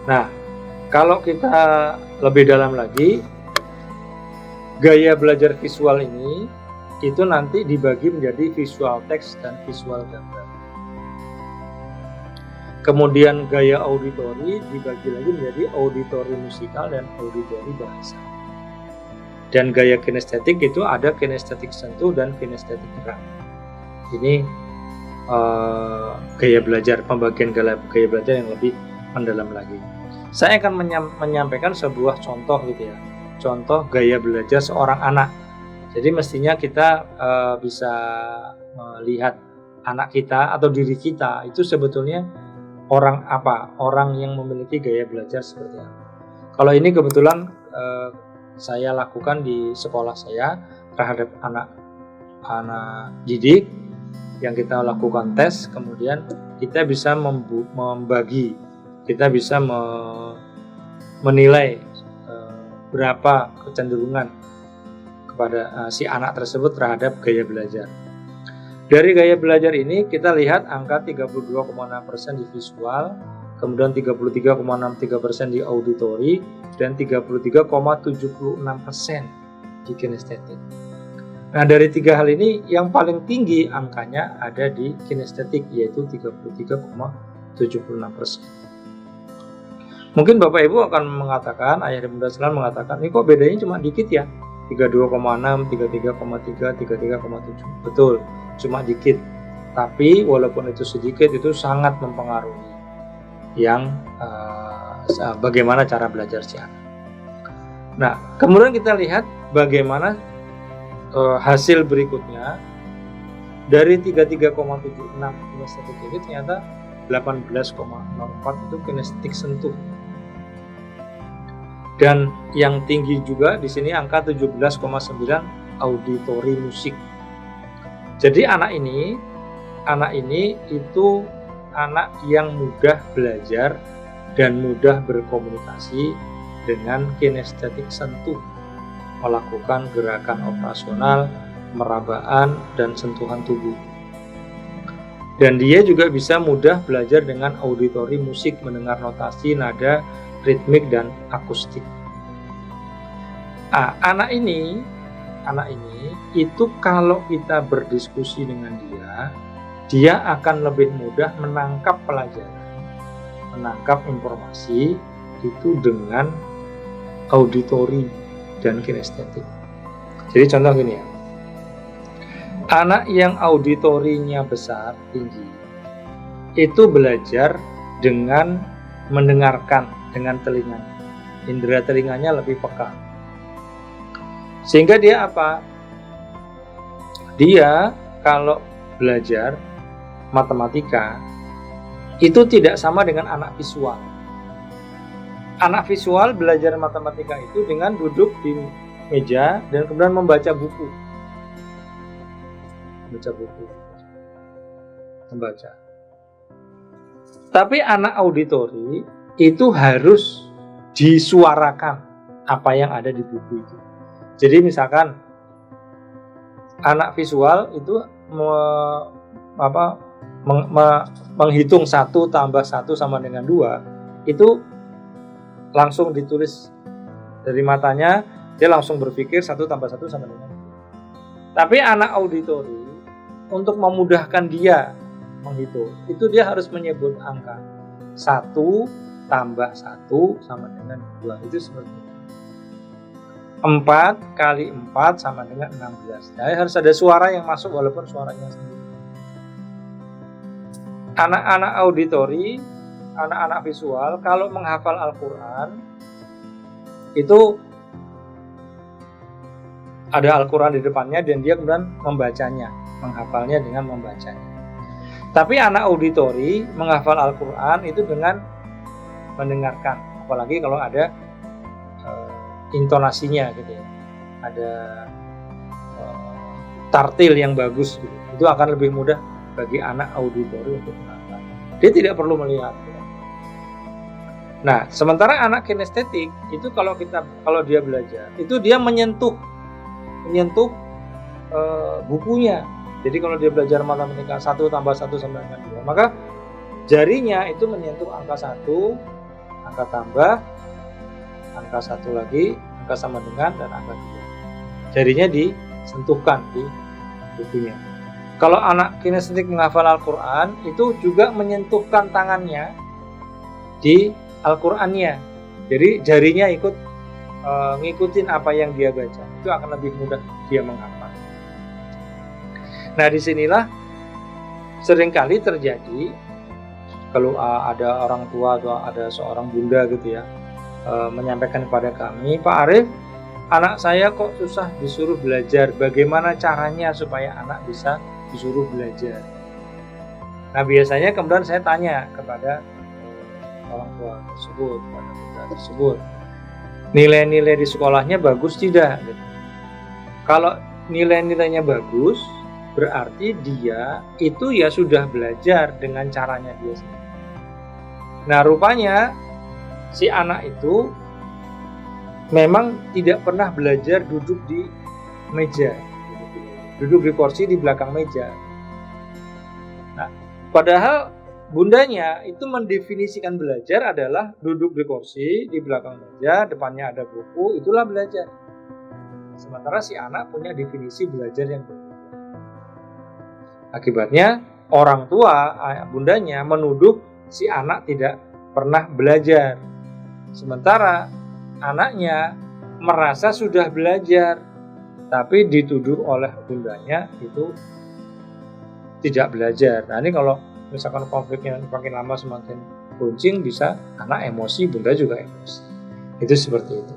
Nah, kalau kita lebih dalam lagi, gaya belajar visual ini itu nanti dibagi menjadi visual teks dan visual gambar. Kemudian gaya auditori dibagi lagi menjadi auditori musikal dan auditori bahasa. Dan gaya kinestetik itu ada kinestetik sentuh dan kinestetik gerak. Ini gaya belajar, pembagian gaya belajar yang lebih mendalam lagi. Saya akan menyampaikan sebuah contoh gitu ya, contoh gaya belajar seorang anak. Jadi mestinya kita bisa melihat anak kita atau diri kita itu sebetulnya orang apa, orang yang memiliki gaya belajar seperti apa. Kalau ini kebetulan saya lakukan di sekolah saya terhadap anak didik yang kita lakukan tes, kemudian kita bisa membagi, kita bisa menilai berapa kecenderungan kepada si anak tersebut terhadap gaya belajar. Dari gaya belajar ini kita lihat angka 32,6% di visual, kemudian 33,63% di auditori, dan 33,76% di kinestetik. Nah, dari tiga hal ini yang paling tinggi angkanya ada di kinestetik, yaitu 33,76%. Mungkin Bapak Ibu akan mengatakan, ayah dan bunda sekalian mengatakan, ini kok bedanya cuma dikit ya, 32,6, 33,3, 33,7. Betul, cuma dikit. Tapi walaupun itu sedikit, itu sangat mempengaruhi yang bagaimana cara belajar si anak. Nah, kemudian kita lihat bagaimana hasil berikutnya. Dari 33,76 kinestetik ini ternyata 18,04 itu kinestetik sentuh. Dan yang tinggi juga di sini angka 17,9 auditori musik. Jadi anak ini itu anak yang mudah belajar dan mudah berkomunikasi dengan kinestetik sentuh, melakukan gerakan operasional, merabaan, dan sentuhan tubuh. Dan dia juga bisa mudah belajar dengan auditori musik, mendengar notasi, nada, ritmik, dan akustik. Anak ini itu kalau kita berdiskusi dengan dia akan lebih mudah menangkap pelajaran, menangkap informasi itu dengan auditori dan kinestetik. Jadi contoh gini ya, anak yang auditorinya besar, tinggi, itu belajar dengan mendengarkan dengan telinganya. Indera telinganya lebih peka. Sehingga dia apa? Dia kalau belajar matematika itu tidak sama dengan anak visual. Anak visual belajar matematika itu dengan duduk di meja dan kemudian membaca buku. Membaca. Tapi anak auditori itu harus disuarakan apa yang ada di buku itu. Jadi misalkan anak visual itu menghitung 1 tambah 1 sama dengan 2 itu langsung ditulis dari matanya, dia langsung berpikir 1 tambah 1 sama dengan 2. Tapi anak auditori untuk memudahkan dia menghitung, itu dia harus menyebut angka 1 tambah 1 sama dengan 2, itu seperti itu. 4 kali 4 sama dengan 16. Jadi harus ada suara yang masuk walaupun suaranya sendiri. Anak-anak auditori, anak-anak visual kalau menghafal Al-Quran itu ada Al-Quran di depannya dan dia kemudian membacanya, menghafalnya dengan membacanya. Tapi anak auditori menghafal Al-Quran itu dengan mendengarkan, apalagi kalau ada intonasinya gitu ya, ada tartil yang bagus gitu. Itu akan lebih mudah bagi anak auditori untuk menghafal. Dia tidak perlu melihat. Nah, sementara anak kinestetik itu kalau dia belajar, itu dia menyentuh bukunya. Jadi kalau dia belajar matematika 1 tambah 1 sama dengan 2, maka jarinya itu menyentuh angka 1, angka tambah, angka 1 lagi, angka sama dengan, dan angka 2. Jarinya disentuhkan di bukunya. Kalau anak kinestetik menghafal Al-Quran, itu juga menyentuhkan tangannya di Al-Qurannya. Jadi jarinya ikut ngikutin apa yang dia baca. Itu akan lebih mudah dia menghafal. Nah, disinilah seringkali terjadi kalau ada orang tua atau ada seorang bunda gitu ya, menyampaikan kepada kami, Pak Arif, anak saya kok susah disuruh belajar, bagaimana caranya supaya anak bisa disuruh belajar? Nah, biasanya kemudian saya tanya kepada orang tua tersebut, kepada bunda tersebut, nilai-nilai di sekolahnya bagus tidak? Kalau nilai-nilainya bagus, berarti dia itu ya sudah belajar dengan caranya dia sendiri. Nah, rupanya si anak itu memang tidak pernah belajar duduk di meja, duduk di kursi di belakang meja. Nah, padahal bundanya itu mendefinisikan belajar adalah duduk di kursi di belakang meja, depannya ada buku, itulah belajar. Sementara si anak punya definisi belajar yang berbeda. Akibatnya orang tua, bundanya menuduh si anak tidak pernah belajar. Sementara anaknya merasa sudah belajar, tapi dituduh oleh bundanya itu tidak belajar. Nah, ini kalau misalkan konfliknya makin lama semakin runcing, bisa anak emosi, bunda juga emosi. Itu seperti itu.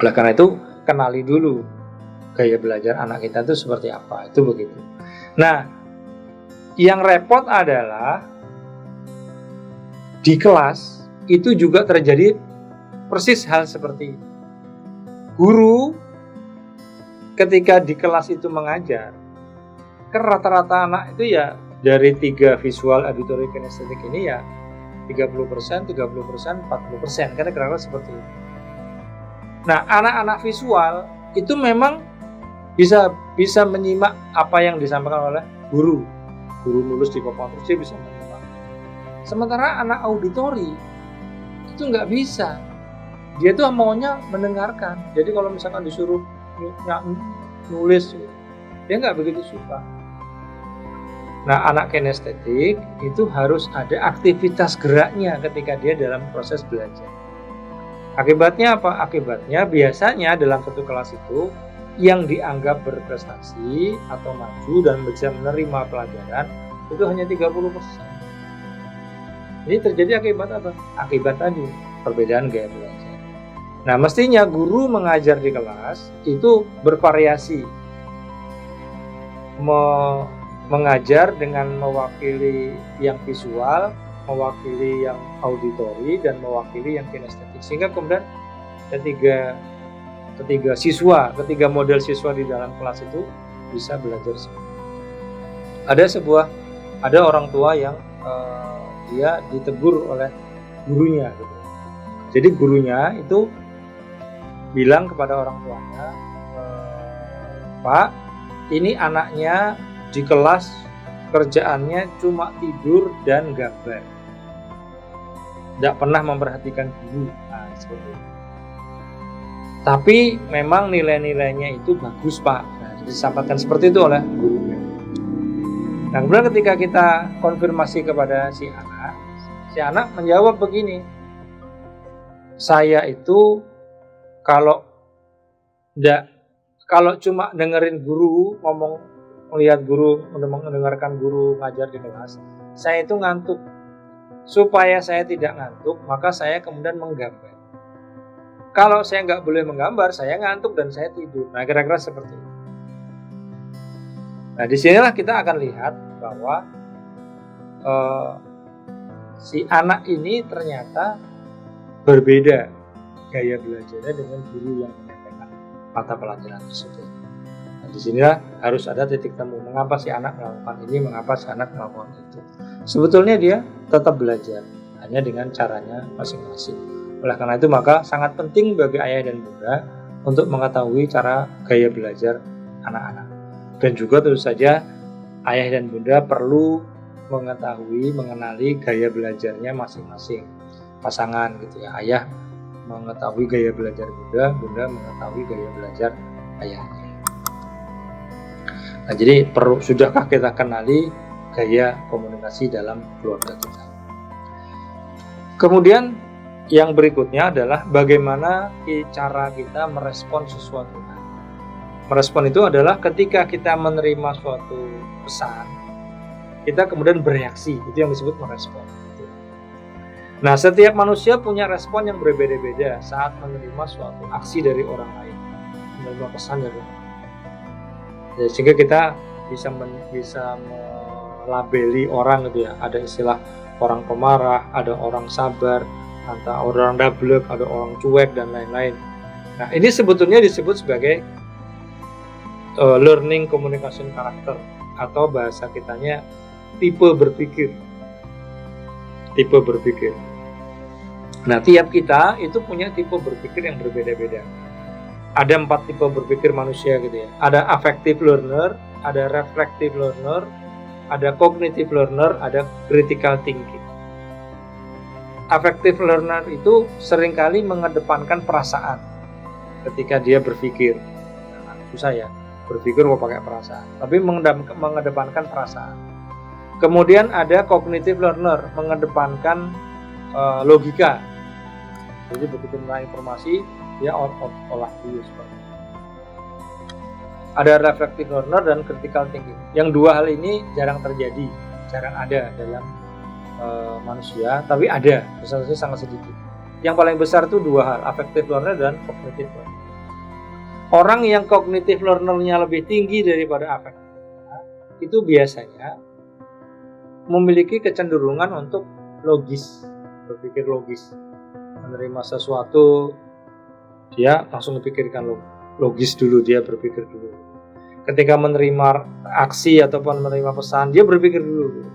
Oleh karena itu, kenali dulu gaya belajar anak kita itu seperti apa. Itu begitu. Nah, yang repot adalah di kelas itu juga terjadi persis hal seperti itu. Guru ketika di kelas itu mengajar, kan rata-rata anak itu ya dari 3 visual, auditory, kinestetik ini ya 30%, 30%, 40%, karena kira-kira seperti itu. Nah, anak-anak visual itu memang bisa menyimak apa yang disampaikan oleh guru. Guru nulis di papan terus dia bisa menyimak. Sementara anak auditori itu nggak bisa. Dia tuh maunya mendengarkan. Jadi kalau misalkan disuruh nulis, dia nggak begitu suka. Nah, anak kinestetik itu harus ada aktivitas geraknya ketika dia dalam proses belajar. Akibatnya apa? Akibatnya biasanya dalam satu kelas itu yang dianggap berprestasi atau maju dan bisa menerima pelajaran itu hanya 30%. Ini terjadi akibat apa? Akibat tadi, perbedaan gaya belajar. Nah, mestinya guru mengajar di kelas itu bervariasi. Mengajar dengan mewakili yang visual, mewakili yang auditori, dan mewakili yang kinestetik. Sehingga kemudian ketiga model siswa di dalam kelas itu bisa belajar semua. Ada orang tua yang dia ditegur oleh gurunya gitu. Jadi gurunya itu bilang kepada orang tuanya, Pak, ini anaknya di kelas kerjaannya cuma tidur dan gambar, tidak pernah memperhatikan guru. Nah, seperti itu. Tapi memang nilai-nilainya itu bagus, Pak. Nah, disampaikan seperti itu oleh gurunya. Nah, kemudian ketika kita konfirmasi kepada si anak menjawab begini, saya itu kalau cuma dengerin guru ngomong, melihat guru, mendengarkan guru ngajar di kelas, saya itu ngantuk. Supaya saya tidak ngantuk, maka saya kemudian menggambar. Kalau saya nggak boleh menggambar, saya ngantuk dan saya tidur. Nah, kira-kira seperti itu. Nah, disinilah kita akan lihat bahwa si anak ini ternyata berbeda gaya belajarnya dengan guru yang menyampaikan mata pelajaran tersebut. Nah, disinilah harus ada titik temu. Mengapa si anak melakukan ini, mengapa si anak melakukan itu. Sebetulnya dia tetap belajar, hanya dengan caranya masing-masing. Oleh karena itu maka sangat penting bagi ayah dan bunda untuk mengetahui cara gaya belajar anak-anak. Dan juga tentu saja ayah dan bunda perlu mengetahui, mengenali gaya belajarnya masing-masing. pasangan gitu ya. Ayah mengetahui gaya belajar bunda mengetahui gaya belajar ayahnya. Nah, jadi sudahkah kita kenali gaya komunikasi dalam keluarga kita? Kemudian yang berikutnya adalah bagaimana cara kita merespon sesuatu. Merespon itu adalah ketika kita menerima suatu pesan, kita kemudian bereaksi, itu yang disebut merespon. Nah, setiap manusia punya respon yang berbeda-beda saat menerima suatu aksi dari orang lain, menerima pesan dari orang lain. Ya, sehingga kita bisa melabeli orang gitu ya. Ada istilah orang pemarah, ada orang sabar, ada orang dablek, ada orang cuek dan lain-lain. Nah, ini sebetulnya disebut sebagai learning communication character, atau bahasa kitanya tipe berpikir. Tipe berpikir. Nah, tiap kita itu punya tipe berpikir yang berbeda-beda. Ada 4 tipe berpikir manusia gitu ya. Ada affective learner, ada reflective learner, ada cognitive learner, ada critical thinking. Affective learner itu seringkali mengedepankan perasaan ketika dia berpikir. Nah, susah ya, berpikir mau pakai perasaan, tapi mengedepankan perasaan. Kemudian ada cognitive learner, mengedepankan logika. Jadi begitu menerima informasi, dia olah dulu seperti itu. Ada reflective learner dan critical thinking. Yang dua hal ini jarang terjadi, jarang ada dalam manusia, tapi ada, besarnya sangat sedikit. Yang paling besar itu 2 hal, affective learner dan cognitive learner. Orang yang cognitive learner-nya lebih tinggi daripada affective, itu biasanya memiliki kecenderungan untuk logis, berpikir logis. Menerima sesuatu, dia langsung memikirkan logis dulu, dia berpikir dulu. Ketika menerima aksi ataupun menerima pesan, dia berpikir dulu.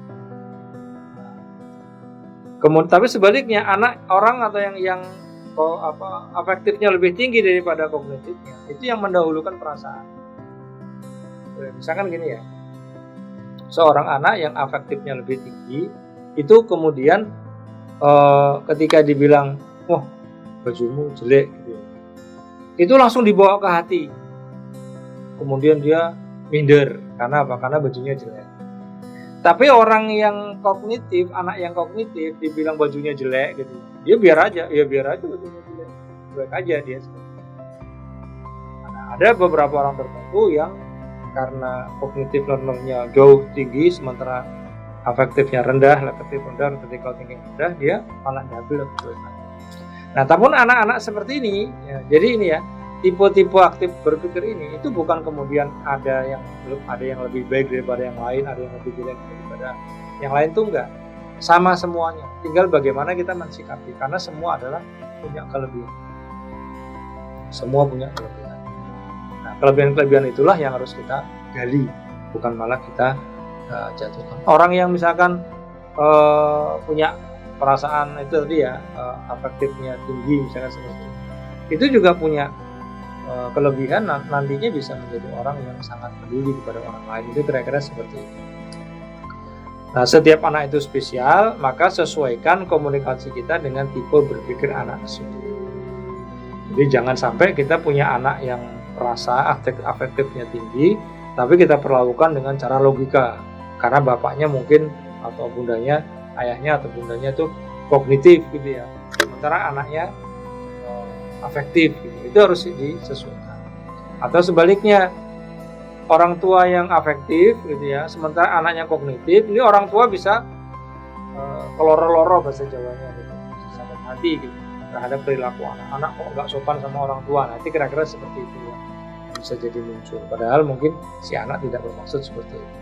Kemudian, tapi sebaliknya orang atau yang afektifnya lebih tinggi daripada kognitifnya, itu yang mendahulukan perasaan. Misalkan gini ya, seorang anak yang afektifnya lebih tinggi, itu kemudian ketika dibilang, wah bajumu jelek gitu, itu langsung dibawa ke hati. Kemudian dia minder, karena apa? Karena bajunya jelek. Tapi orang yang kognitif, anak yang kognitif dibilang bajunya jelek gitu, dia biar aja bajunya jelek, baik aja dia. Nah, ada beberapa orang tertentu yang karena kognitif learner-nya jauh tinggi, sementara afektifnya rendah, reflektif rendah, critical thinking rendah, dia malah double. Nah, namun anak-anak seperti ini, ya, jadi ini ya, tipe-tipe aktif berpikir ini itu bukan kemudian ada yang lebih baik daripada yang lain, ada yang lebih jelek daripada yang lain, tuh enggak. Sama semuanya. Tinggal bagaimana kita mensikapi, karena semua adalah punya kelebihan. Semua punya kelebihan. Nah, kelebihan-kelebihan itulah yang harus kita gali, bukan malah kita jatuhkan. Orang yang misalkan punya perasaan itu tadi ya, afektifnya tinggi misalkan seperti itu juga punya kelebihan, nantinya bisa menjadi orang yang sangat peduli kepada orang lain. Itu kira-kira seperti itu. Nah, setiap anak itu spesial, maka sesuaikan komunikasi kita dengan tipe berpikir anak tersebut. Jadi jangan sampai kita punya anak yang perasa afektifnya tinggi, tapi kita perlakukan dengan cara logika, karena bapaknya mungkin atau bundanya, ayahnya atau bundanya itu kognitif gitu ya, sementara anaknya afektif gitu. Itu harus disesuaikan. Atau sebaliknya, orang tua yang afektif gitu ya, sementara anaknya kognitif, ini orang tua bisa keloro-loro bahasa Jawanya gitu, sakit hati gitu terhadap perilaku anak kok nggak sopan sama orang tua. Nanti kira-kira seperti itu ya, bisa jadi muncul, padahal mungkin si anak tidak bermaksud seperti itu.